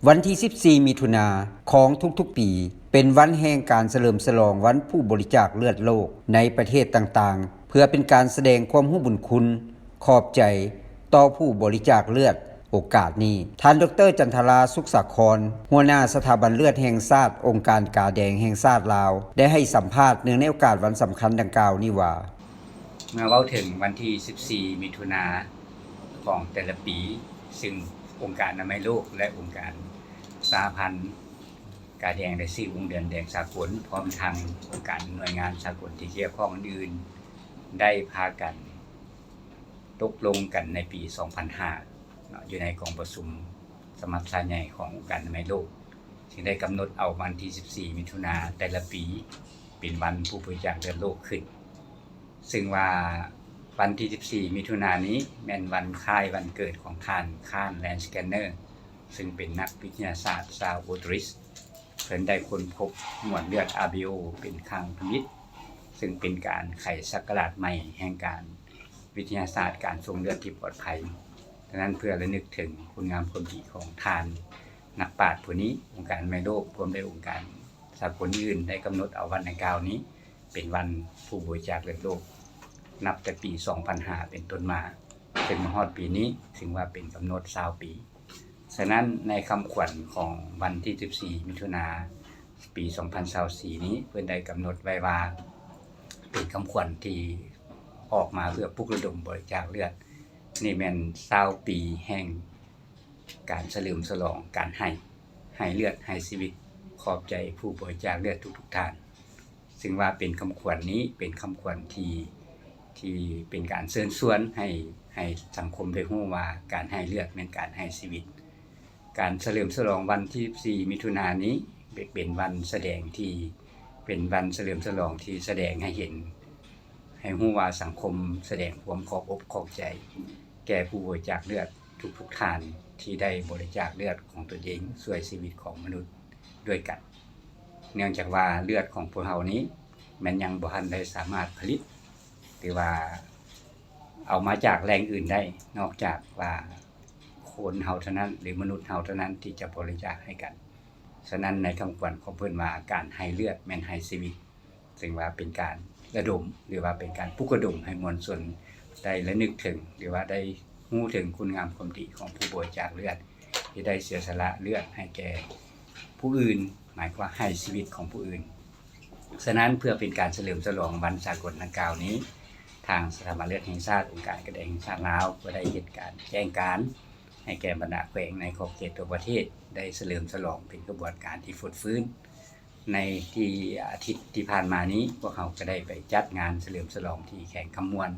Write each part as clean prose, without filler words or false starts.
วันที่ 14 มิถุนาของทุกๆปีเป็นวันแห่งการเฉลิมฉลองวันผู้บริจาคเลือดโลกในประเทศต่างๆเพื่อเป็นการแสดงความรู้บุญคุณขอบใจต่อผู้บริจาคเลือดโอกาสนี้ท่านดร.จันทราสุขสาครหัวหน้าสถาบันเลือดแห่งชาติองค์การกาแดงแห่งชาติลาวได้ให้สัมภาษณ์เนื่องในโอกาสวันสำคัญดังกล่าวนี้ว่าเมื่อเว้าถึงวันที่ 14 มิถุนาของแต่ละปีซึ่งองค์การอนามัยโลกและองค์การสหพันธ์กาแดงและวงเดือนแดงสากลพร้อมทางองค์การหน่วยงานสากลที่เกี่ยวข้องอื่นได้พากันตกลงกันในปี 2005 อยู่ในกองประชุมสมัชชาใหญ่ขององค์การอนามัยโลกซึ่งได้กำหนดเอาวันที่ 14 มิถุนาแต่ละปีเป็นวันผู้บริจาคเลือดโลกขึ้นซึ่งว่าวันที่ 14 มิถุนายนนี้แม่นวันคล้ายวันเกิดของท่านค้านแลนด์สแกนเนอร์ซึ่งเป็นนักวิทยาศาสตร์ชาวอังกฤษเพิ่นได้ค้นพบมวลเลือด RBO เป็นครั้งพิมิตซึ่งเป็นการไขศักราชใหม่แห่งการวิทยาศาสตร์การส่งเลือดที่ปลอดภัยดังนั้นเพื่อระลึกถึงคุณงามความดีของท่านนักปราชญ์ผู้นี้องค์การอนามัยโลกรวมด้วยองค์การสากลอื่นได้กำหนดเอาวันดังกล่าวนี้เป็นวันผู้บริจาคเลือดโลกนับแต่ปี 2005 เป็นต้นมาจนมาฮอดปีนี้ถึงว่าเป็นกำหนด20 ปีฉะนั้นในคำขวัญของวันที่ 14 มิถุนายน ปี 2024 นี้เพิ่นได้กำหนดไว้ว่าเป็นคำขวัญที่ออกมาเพื่อปลุกระดมบริจาคเลือดนี่แม่น20 ปีแห่งการเฉลิมฉลองการให้เลือดให้ชีวิตขอบใจผู้บริจาคเลือดทุกท่านซึ่งว่าเป็นคำขวัญนี้เป็นคำขวัญที่เป็นการเชิญชวนให้สังคมได้รู้ว่าการให้เลือดเป็นการให้ชีวิตการเฉลิมฉลองวันที่ 14 มิถุนายนนี้เป็นวันแสดงที่เป็นวันเฉลิมฉลองที่แสดงให้เห็นให้รู้ว่าสังคมแสดงความขอบอกขอบใจแก่ผู้บริจาคเลือดทุกท่านที่ได้บริจาคเลือดของตัวเองช่วยชีวิตของมนุษย์ด้วยกันเนื่องจากว่าเลือดของพวกเรานี้มันยังบ่ทันได้สามารถผลิตหรือว่าเอามาจากแหล่งอื่นได้นอกจากว่าคนเฮาเท่านั้นหรือมนุษย์เฮาเท่านั้นที่จะบริจาคให้กันฉะนั้นในคำขวัญของเพิ่นว่าการให้เลือดแม่นให้ชีวิตซึ่งว่าเป็นการระดมหรือว่าเป็นการปลุกระดมให้มวลชนได้ระลึกถึงหรือว่าได้รู้ถึงคุณงามความดีของผู้บริจาคเลือดที่ได้เสียสละเลือดให้แก่ผู้อื่นหมายความว่าให้ชีวิตของผู้อื่นฉะนั้นเพื่อเป็นการเฉลิมฉลองวันสากลดังกล่าวนี้ทางสถาบันเลือดแห่งชาติองค์การกาแดงแห่งชาติลาวก็ได้เฮ็ดการแจ้งการให้แก่บรรดาแขวงในขอบเขตทั่วประเทศได้เฉลิมฉลองเป็นกระบวนการที่ฟุดฟื้นในที่อาทิตย์ที่ผ่านมานี้พวกเขาก็ได้ไปจัดงานเฉลิมฉลองที่แขวงคำมวน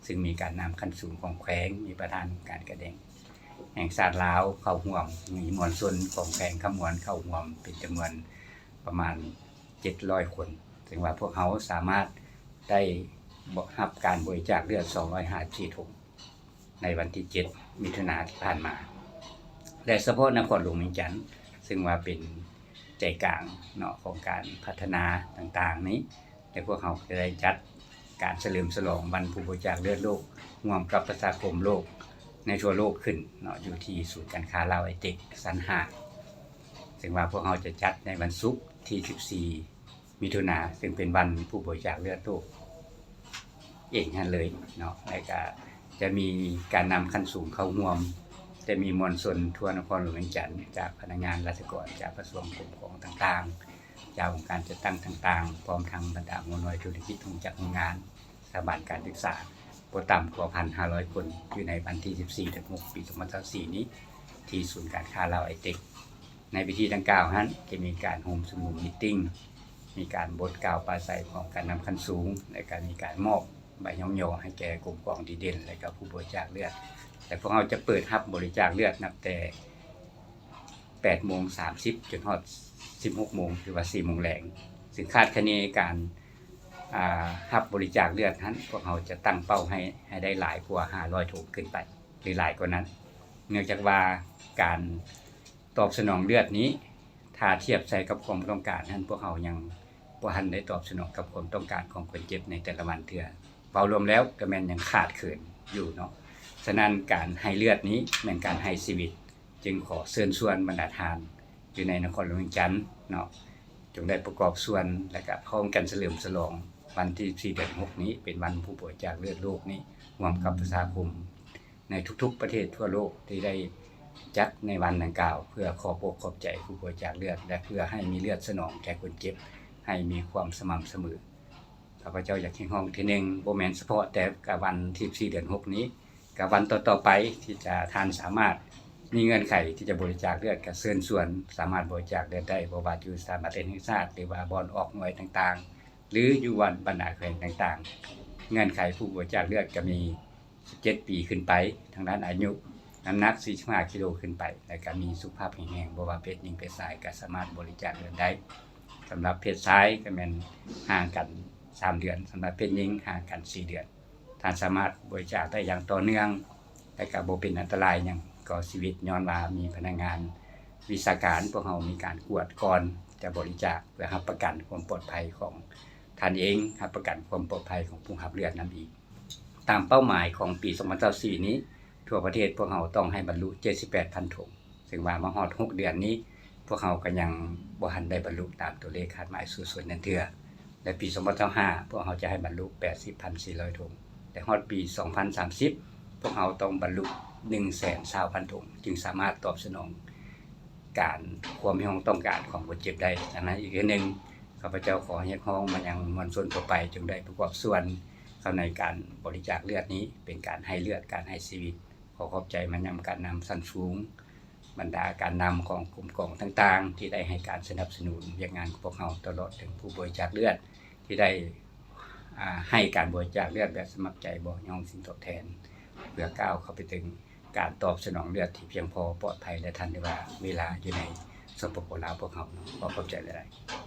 ซึ่งมีการนำขั้นสูงของแขวงมีประธานการกาแดงแห่งชาติลาวเข้าร่วมมีมวลชนของแขวงคำมวนเข้าร่วมเป็นจำนวนประมาณ700 คนถึงว่าพวกเขาสามารถได้รับการบริจาคเลือด254 ถุงในวันที่ 7 มิถุนายนที่ผ่านมาและเฉพาะนครหลวงเวียงจันทน์ซึ่งว่าเป็นใจกลางเนาะของการพัฒนาต่างๆนี้และพวกเขาจะได้จัดการเฉลิมฉลองวันผู้บริจาคเลือดโลกร่วมกับประชาคมโลกในทั่วโลกขึ้นเนาะอยู่ที่ศูนย์การค้าลาวไอเทคสันหาซึ่งว่าพวกเขาจะจัดในวันศุกร์ที่ 14 มิถุนายนซึ่งเป็นวันผู้บริจาคเลือดโลกเองนั่นเลยเนาะแล้วก็จะมีการนำขั้นสูงเข้าร่วมจะมีมวลชนทั่วนครหลวงเวียงจันทน์จากพนักงานราชการจากกระทรวงกรมของต่างๆจากองค์การจัดตั้งต่างๆพร้อมทั้งบรรดาหน่วยธุรกิจของจากโรงงานสถาบันการศึกษาบ่ต่ำกว่า 1,500 คนอยู่ในวันที่ 14 ถึง 6 ปี 2024 นี้ที่ศูนย์การค้าลาวไอเทคในพิธีดังกล่าวนั้นจะมีการโฮมสมุนมีตติ้งมีการบทกล่าวปราศัยของการนำขั้นสูงและการมีการมอบใบย่อมๆให้แก่กลุ่มกองดีเด่นและก็ผู้บริจาคเลือดแต่พวกเราจะเปิดรับบริจาคเลือดนับแต่ 8:30 จนฮอด 16 โมงหรือว่า 4 โมงแลงซึ่งคาดคะเนการรับบริจาคเลือดนั้นพวกเราจะตั้งเป้าให้ได้หลายกว่า 500 ถุงขึ้นไปหรือหลายกว่านั้นเนื่องจากว่าการตอบสนองเลือดนี้ถ้าเทียบใส่กับความต้องการนั้นพวกเรายังบ่ทันได้ตอบสนองกับความต้องการของคนเจ็บในแต่ละวันเทื่อเว้ารวมแล้วก็แม่นยังขาดเขินอยู่เนาะฉะนั้นการให้เลือดนี้แม่นการให้ชีวิต จึงขอเชิญชวนบรรดาทานอยู่ในนครหลวงเวียงจันทน์เนาะจงได้ประกอบส่วนและก็พร้อมกันเฉลิมฉลองวันที่4 เดือน 6นี้เป็นวันผู้บริจาคเลือดโลกนี้ร่วมกับประชาคมในทุกๆประเทศทั่วโลกที่ได้จัดในวันดังกล่าวเพื่อขอบอกขอบใจผู้บริจาคเลือดและเพื่อให้มีเลือดสนองแก่คนเจ็บให้มีความสม่ำเสมอข้าพเจ้าอยากให้ห้องที่หนึ่งบ่แม่นเฉพาะแต่กับวันที่4 เดือน 6นี้กับวันต่อๆไปที่จะทานสามารถมีเงื่อนไขที่จะบริจาคเลือดกับเชิญชวนสามารถบริจาคเลือดได้บ่ว่าอยู่สถานบันเทิงแห่งชาติหรือว่าบ่อนออกหน่วยต่างๆหรืออยู่วันบรรดาแขวงต่างๆเงื่อนไขผู้บริจาคเลือดก็มี17 ปีขึ้นไปทางด้านอายุน้ำหนัก45 กิโลขึ้นไปและก็มีสุขภาพแข็งแรงบ่ว่าเพศหญิงเพศชายก็สามารถบริจาคเลือดได้สำหรับเพศชายก็แม่นห่างกัน3 เดือนสำหรับเพศหญิงห่างกัน4 เดือนท่านสามารถบริจาคได้อย่างต่อเนื่องและก็บ่เป็นอันตรายหยังก็ชีวิตย้อนว่ามีพนักงานวิชาการพวกเรามีการกวดก่อนจะบริจาคเพื่อรับประกันความปลอดภัยของท่านเองรับประกันความปลอดภัยของผู้รับเลือดนั้นอีกตามเป้าหมายของปี2024นี้ทั่วประเทศพวกเราต้องให้บรรลุ 78,000 ถุงซึ่งว่ามาฮอด6 เดือนนี้พวกเราก็ยังบ่ทันได้บรรลุตามตัวเลขคาดหมายสู่ส่วนนั้นเทื่อและปี2025พวกเราจะให้บรรลุ 80,400 ถุงแต่ฮอดปี2030พวกเราต้องบรรลุ 120,000 ถุงจึงสามารถตอบสนองการความต้องการของคนเจ็บได้ดังนั้นอีกหนึ่งข้าพเจ้าขอเรียกร้องมายังมวลชนทั่วไปจงได้ประกอบส่วนเข้าในการบริจาคเลือดนี้เป็นการให้เลือดการให้ชีวิตขอขอบใจมานำการนำสั้นสูงบรรดาการนำของกลุ่มกองต่างๆที่ได้ให้การสนับสนุนเวียกงานของพวกเราตลอดถึงผู้บริจาคเลือดที่ได้ให้การบริจาคเลือดแบบสมัครใจบ่ยอมสิ่งตอบแทนเพื่อก้าวเข้าไปถึงการตอบสนองเลือดที่เพียงพอปลอดภัยและทันเวลาอยู่ในสปปลาวพวกเราขอขอบใจหลายๆ